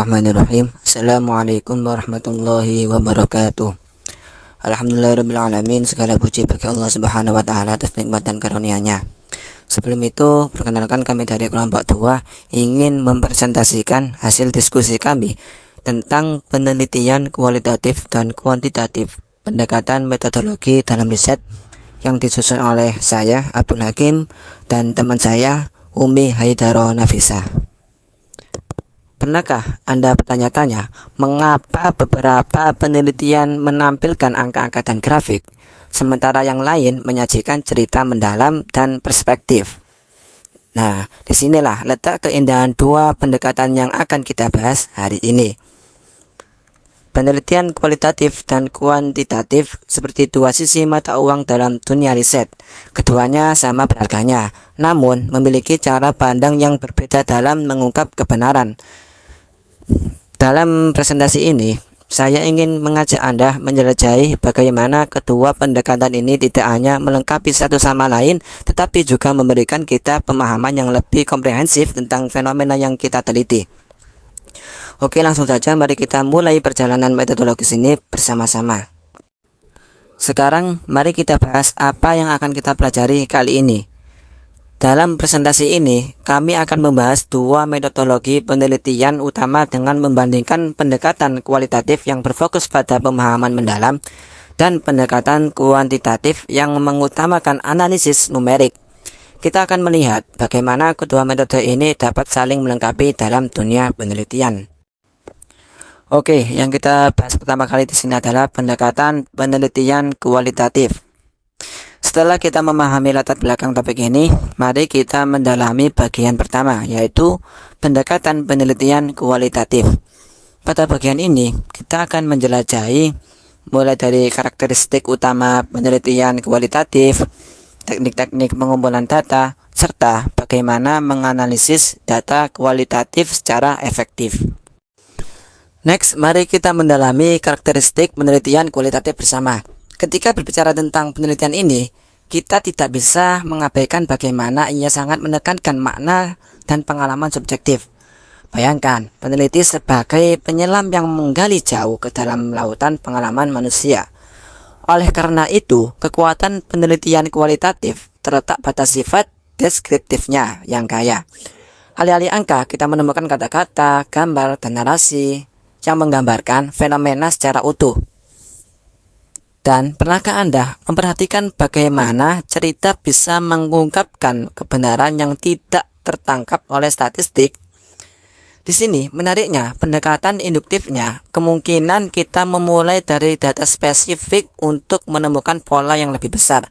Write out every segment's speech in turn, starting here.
Bismillahirrahmanirrahim. Assalamualaikum warahmatullahi wabarakatuh. Alhamdulillahirrabbilalamin. Segala puji bagi Allah subhanahu wa ta'ala atas nikmat dan karunia-Nya. Sebelum itu, perkenalkan kami dari kelompok 2 ingin mempresentasikan hasil diskusi kami tentang penelitian kualitatif dan kuantitatif pendekatan metodologi dalam riset yang disusun oleh saya, Abdul Hakim, dan teman saya, Umi Haidaro Nafisa. Pernahkah Anda bertanya-tanya mengapa beberapa penelitian menampilkan angka-angka dan grafik, sementara yang lain menyajikan cerita mendalam dan perspektif? Nah, disinilah letak keindahan dua pendekatan yang akan kita bahas hari ini. Penelitian kualitatif dan kuantitatif seperti dua sisi mata uang dalam dunia riset. Keduanya sama berharganya, namun memiliki cara pandang yang berbeda dalam mengungkap kebenaran. Dalam presentasi ini, saya ingin mengajak Anda menjelajahi bagaimana kedua pendekatan ini tidak hanya melengkapi satu sama lain, tetapi juga memberikan kita pemahaman yang lebih komprehensif tentang fenomena yang kita teliti. Oke, langsung saja mari kita mulai perjalanan metodologis ini bersama-sama. Sekarang mari kita bahas apa yang akan kita pelajari kali ini. Dalam presentasi ini, kami akan membahas dua metodologi penelitian utama dengan membandingkan pendekatan kualitatif yang berfokus pada pemahaman mendalam dan pendekatan kuantitatif yang mengutamakan analisis numerik. Kita akan melihat bagaimana kedua metode ini dapat saling melengkapi dalam dunia penelitian. Oke, yang kita bahas pertama kali di sini adalah pendekatan penelitian kualitatif. Setelah kita memahami latar belakang topik ini, mari kita mendalami bagian pertama, yaitu pendekatan penelitian kualitatif. Pada bagian ini, kita akan menjelajahi mulai dari karakteristik utama penelitian kualitatif, teknik-teknik pengumpulan data, serta bagaimana menganalisis data kualitatif secara efektif. Next, mari kita mendalami karakteristik penelitian kualitatif bersama. Ketika berbicara tentang penelitian ini, kita tidak bisa mengabaikan bagaimana ia sangat menekankan makna dan pengalaman subjektif. Bayangkan, peneliti sebagai penyelam yang menggali jauh ke dalam lautan pengalaman manusia. Oleh karena itu, kekuatan penelitian kualitatif terletak pada sifat deskriptifnya yang kaya. Alih-alih angka, kita menemukan kata-kata, gambar, dan narasi yang menggambarkan fenomena secara utuh. Dan pernahkah Anda memperhatikan bagaimana cerita bisa mengungkapkan kebenaran yang tidak tertangkap oleh statistik? Di sini menariknya pendekatan induktifnya, kemungkinan kita memulai dari data spesifik untuk menemukan pola yang lebih besar.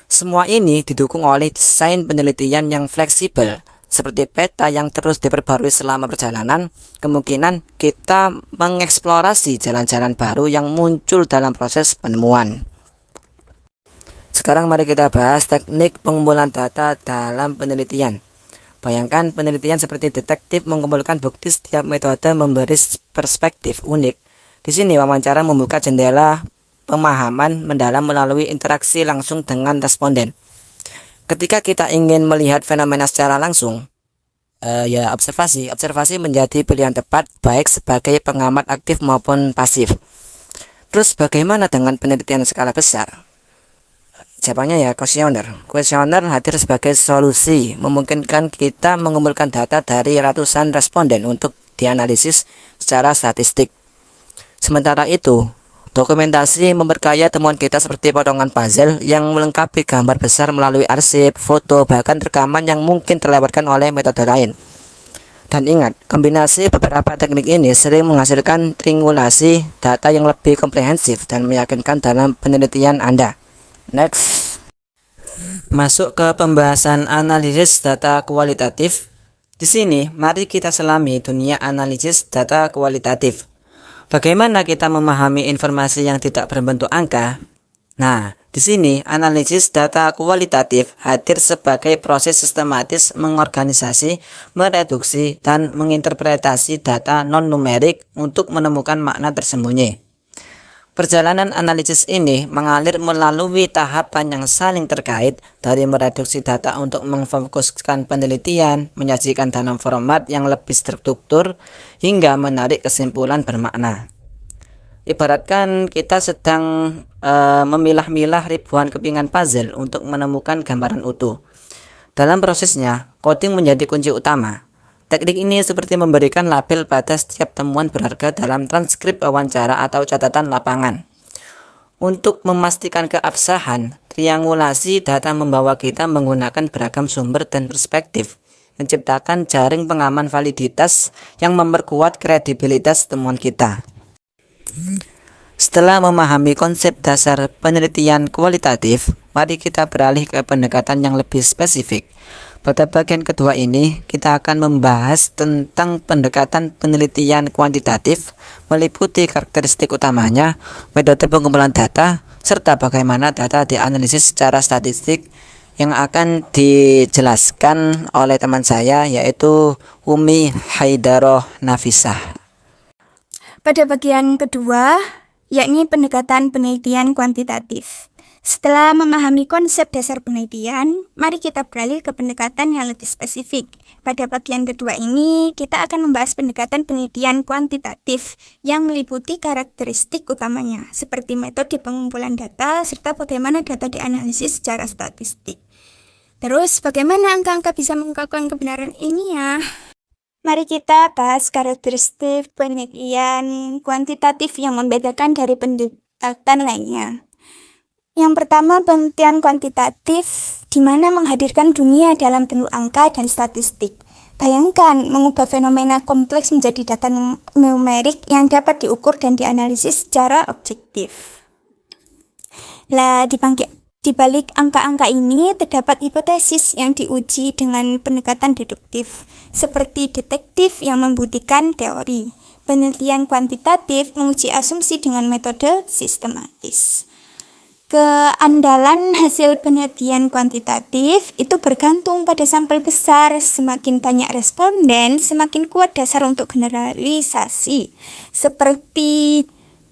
Semua ini didukung oleh desain penelitian yang fleksibel, seperti peta yang terus diperbarui selama perjalanan. Kemungkinan kita mengeksplorasi jalan-jalan baru yang muncul dalam proses penemuan. Sekarang mari kita bahas teknik pengumpulan data dalam penelitian. Bayangkan penelitian seperti detektif mengumpulkan bukti. Setiap metode memberi perspektif unik. Di sini wawancara membuka jendela pemahaman mendalam melalui interaksi langsung dengan responden. Ketika kita ingin melihat fenomena secara langsung, observasi menjadi pilihan tepat, baik sebagai pengamat aktif maupun pasif. Terus bagaimana dengan penelitian skala besar? Jawabannya kuesioner. Kuesioner hadir sebagai solusi, memungkinkan kita mengumpulkan data dari ratusan responden untuk dianalisis secara statistik. Sementara itu, dokumentasi memperkaya temuan kita seperti potongan puzzle yang melengkapi gambar besar melalui arsip, foto, bahkan rekaman yang mungkin terlewatkan oleh metode lain. Dan ingat, kombinasi beberapa teknik ini sering menghasilkan triangulasi data yang lebih komprehensif dan meyakinkan dalam penelitian Anda. Next, masuk ke pembahasan analisis data kualitatif. Di sini, mari kita selami dunia analisis data kualitatif. Bagaimana kita memahami informasi yang tidak berbentuk angka? Nah, di sini analisis data kualitatif hadir sebagai proses sistematis mengorganisasi, mereduksi, dan menginterpretasi data non-numerik untuk menemukan makna tersembunyi. Perjalanan analisis ini mengalir melalui tahapan yang saling terkait, dari mereduksi data untuk memfokuskan penelitian, menyajikan dalam format yang lebih struktur, hingga menarik kesimpulan bermakna. Ibaratkan kita sedang memilah-milah ribuan kepingan puzzle untuk menemukan gambaran utuh. Dalam prosesnya, coding menjadi kunci utama. Teknik ini seperti memberikan label pada setiap temuan berharga dalam transkrip wawancara atau catatan lapangan. Untuk memastikan keabsahan, triangulasi data membawa kita menggunakan beragam sumber dan perspektif, menciptakan jaring pengaman validitas yang memperkuat kredibilitas temuan kita. Setelah memahami konsep dasar penelitian kualitatif, mari kita beralih ke pendekatan yang lebih spesifik. Pada bagian kedua ini, kita akan membahas tentang pendekatan penelitian kuantitatif, meliputi karakteristik utamanya, metode pengumpulan data, serta bagaimana data dianalisis secara statistik yang akan dijelaskan oleh teman saya, yaitu Umi Haidaroh Nafisah. Pada bagian kedua, yakni pendekatan penelitian kuantitatif. Setelah memahami konsep dasar penelitian, mari kita beralih ke pendekatan yang lebih spesifik. Pada bagian kedua ini, kita akan membahas pendekatan penelitian kuantitatif yang meliputi karakteristik utamanya, seperti metode pengumpulan data, serta bagaimana data dianalisis secara statistik. Terus, bagaimana angka-angka bisa mengungkapkan kebenaran ini ya? Mari kita bahas karakteristik penelitian kuantitatif yang membedakan dari pendekatan lainnya. Yang pertama, penelitian kuantitatif di mana menghadirkan dunia dalam bentuk angka dan statistik. Bayangkan mengubah fenomena kompleks menjadi data numerik yang dapat diukur dan dianalisis secara objektif. Di balik angka-angka ini terdapat hipotesis yang diuji dengan pendekatan deduktif, seperti detektif yang membuktikan teori. Penelitian kuantitatif menguji asumsi dengan metode sistematis. Keandalan hasil penelitian kuantitatif itu bergantung pada sampel besar. Semakin banyak responden, semakin kuat dasar untuk generalisasi. Seperti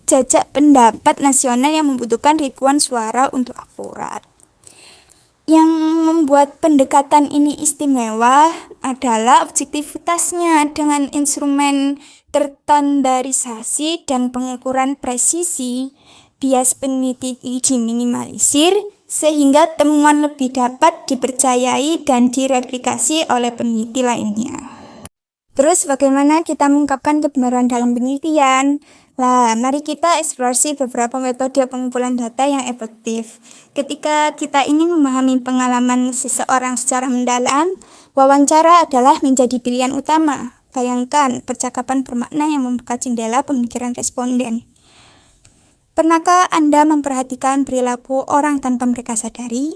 jajak pendapat nasional yang membutuhkan ribuan suara untuk akurat. Yang membuat pendekatan ini istimewa adalah objektivitasnya dengan instrumen terstandarisasi dan pengukuran presisi. Bias peneliti diminimalisir sehingga temuan lebih dapat dipercayai dan direplikasi oleh peneliti lainnya. Terus bagaimana kita mengungkapkan kebenaran dalam penelitian? Mari kita eksplorasi beberapa metode pengumpulan data yang efektif. Ketika kita ingin memahami pengalaman seseorang secara mendalam, wawancara adalah menjadi pilihan utama. Bayangkan percakapan bermakna yang membuka jendela pemikiran responden. Pernahkah Anda memperhatikan perilaku orang tanpa mereka sadari?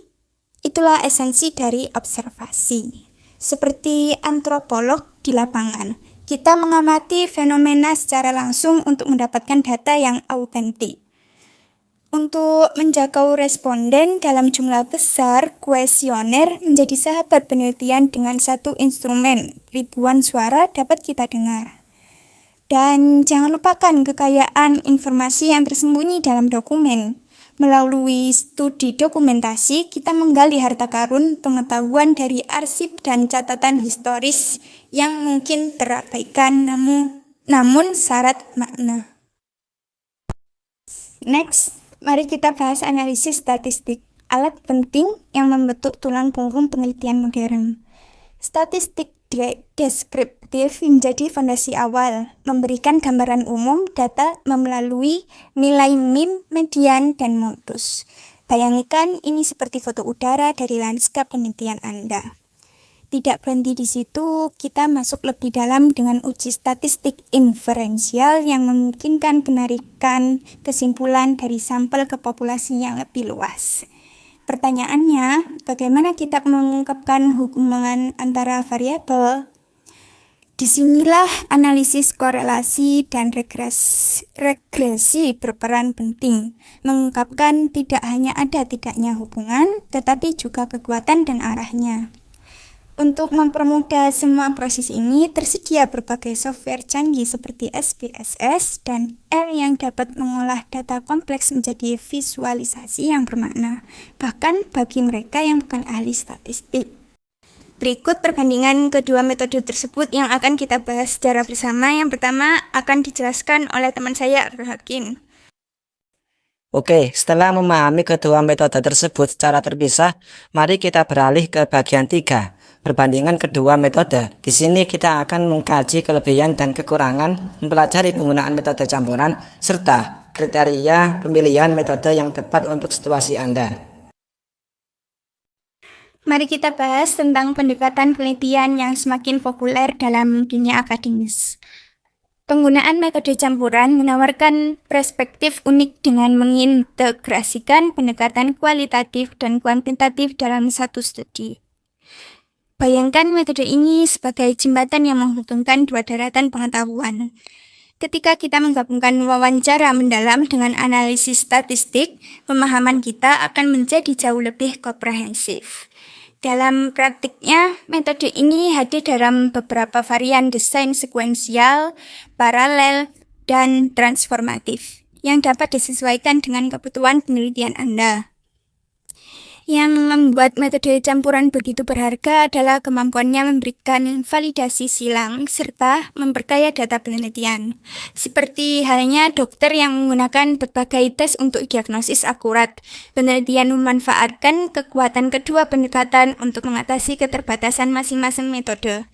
Itulah esensi dari observasi. Seperti antropolog di lapangan, kita mengamati fenomena secara langsung untuk mendapatkan data yang autentik. Untuk menjangkau responden dalam jumlah besar, kuesioner menjadi sahabat penelitian dengan satu instrumen. Ribuan suara dapat kita dengar. Dan jangan lupakan kekayaan informasi yang tersembunyi dalam dokumen. Melalui studi dokumentasi, kita menggali harta karun pengetahuan dari arsip dan catatan historis yang mungkin terabaikan namun syarat makna. Next, mari kita bahas analisis statistik, alat penting yang membentuk tulang punggung penelitian modern. Statistik deskriptif menjadi fondasi awal, memberikan gambaran umum data melalui nilai mean, median, dan modus. Bayangkan ini seperti foto udara dari lanskap penelitian Anda. Tidak berhenti di situ, kita masuk lebih dalam dengan uji statistik inferensial yang memungkinkan penarikan kesimpulan dari sampel ke populasi yang lebih luas. Pertanyaannya, bagaimana kita mengungkapkan hubungan antara variabel? Disinilah analisis korelasi dan regresi berperan penting, mengungkapkan tidak hanya ada tidaknya hubungan, tetapi juga kekuatan dan arahnya. Untuk mempermudah semua proses ini, tersedia berbagai software canggih seperti SPSS dan R yang dapat mengolah data kompleks menjadi visualisasi yang bermakna, bahkan bagi mereka yang bukan ahli statistik. Berikut perbandingan kedua metode tersebut yang akan kita bahas secara bersama. Yang pertama akan dijelaskan oleh teman saya, Hakim. Oke, setelah memahami kedua metode tersebut secara terpisah, mari kita beralih ke bagian 3. Perbandingan kedua metode. Di sini kita akan mengkaji kelebihan dan kekurangan, mempelajari penggunaan metode campuran, serta kriteria pemilihan metode yang tepat untuk situasi Anda. Mari kita bahas tentang pendekatan penelitian yang semakin populer dalam dunia akademis. Penggunaan metode campuran menawarkan perspektif unik dengan mengintegrasikan pendekatan kualitatif dan kuantitatif dalam satu studi. Bayangkan metode ini sebagai jembatan yang menghubungkan dua daratan pengetahuan. Ketika kita menggabungkan wawancara mendalam dengan analisis statistik, pemahaman kita akan menjadi jauh lebih komprehensif. Dalam praktiknya, metode ini hadir dalam beberapa varian desain sekuensial, paralel, dan transformatif yang dapat disesuaikan dengan kebutuhan penelitian Anda. Yang membuat metode campuran begitu berharga adalah kemampuannya memberikan validasi silang serta memperkaya data penelitian. Seperti halnya dokter yang menggunakan berbagai tes untuk diagnosis akurat, penelitian memanfaatkan kekuatan kedua pendekatan untuk mengatasi keterbatasan masing-masing metode.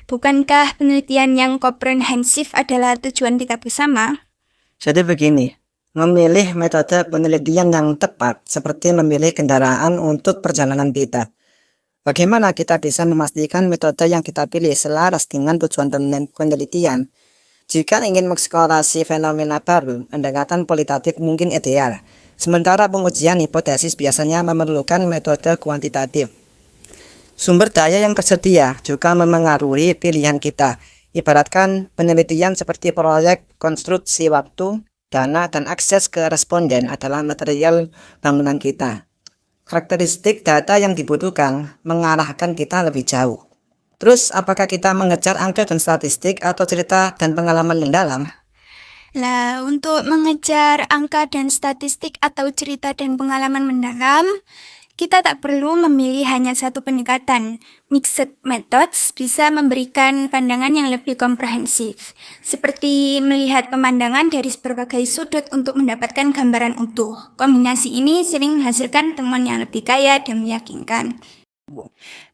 Bukankah penelitian yang komprehensif adalah tujuan kita bersama? Jadi begini, memilih metode penelitian yang tepat seperti memilih kendaraan untuk perjalanan kita. Bagaimana kita bisa memastikan metode yang kita pilih selaras dengan tujuan penelitian? Jika ingin mengeksplorasi fenomena baru, pendekatan kualitatif mungkin ideal. Sementara pengujian hipotesis biasanya memerlukan metode kuantitatif. Sumber daya yang tersedia juga memengaruhi pilihan kita. Ibaratkan penelitian seperti proyek konstruksi waktu, dana, dan akses ke responden adalah material bangunan kita. Karakteristik data yang dibutuhkan mengarahkan kita lebih jauh. Terus, apakah kita mengejar angka dan statistik atau cerita dan pengalaman yang dalam? Nah, untuk mengejar angka dan statistik atau cerita dan pengalaman mendalam, kita tak perlu memilih hanya satu pendekatan. Mixed methods bisa memberikan pandangan yang lebih komprehensif, seperti melihat pemandangan dari berbagai sudut untuk mendapatkan gambaran utuh. Kombinasi ini sering menghasilkan temuan yang lebih kaya dan meyakinkan.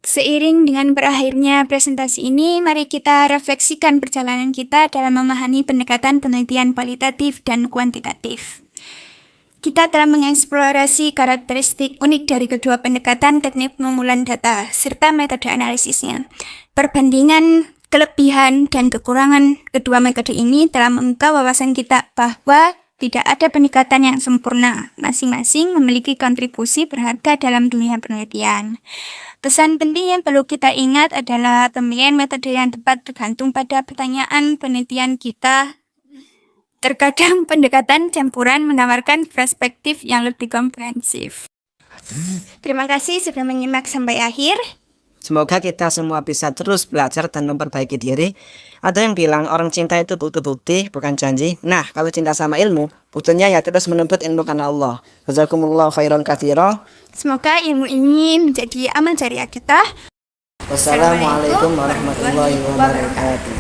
Seiring dengan berakhirnya presentasi ini, mari kita refleksikan perjalanan kita dalam memahami pendekatan penelitian kualitatif dan kuantitatif. Kita telah mengeksplorasi karakteristik unik dari kedua pendekatan teknik pengumpulan data, serta metode analisisnya. Perbandingan kelebihan dan kekurangan kedua metode ini telah membuka wawasan kita bahwa tidak ada pendekatan yang sempurna. Masing-masing memiliki kontribusi berharga dalam dunia penelitian. Pesan penting yang perlu kita ingat adalah pemilihan metode yang tepat tergantung pada pertanyaan penelitian kita. Terkadang pendekatan campuran menawarkan perspektif yang lebih komprehensif. Terima kasih sudah menyimak sampai akhir. Semoga kita semua bisa terus belajar dan memperbaiki diri. Ada yang bilang orang cinta itu butuh bukti, bukan janji. Nah, kalau cinta sama ilmu, buktinya ya terus menuntut ilmu karena Allah. Jazakumullah khairan katsira. Semoga ilmu ini menjadi amal jariah kita. Wassalamualaikum warahmatullahi wabarakatuh.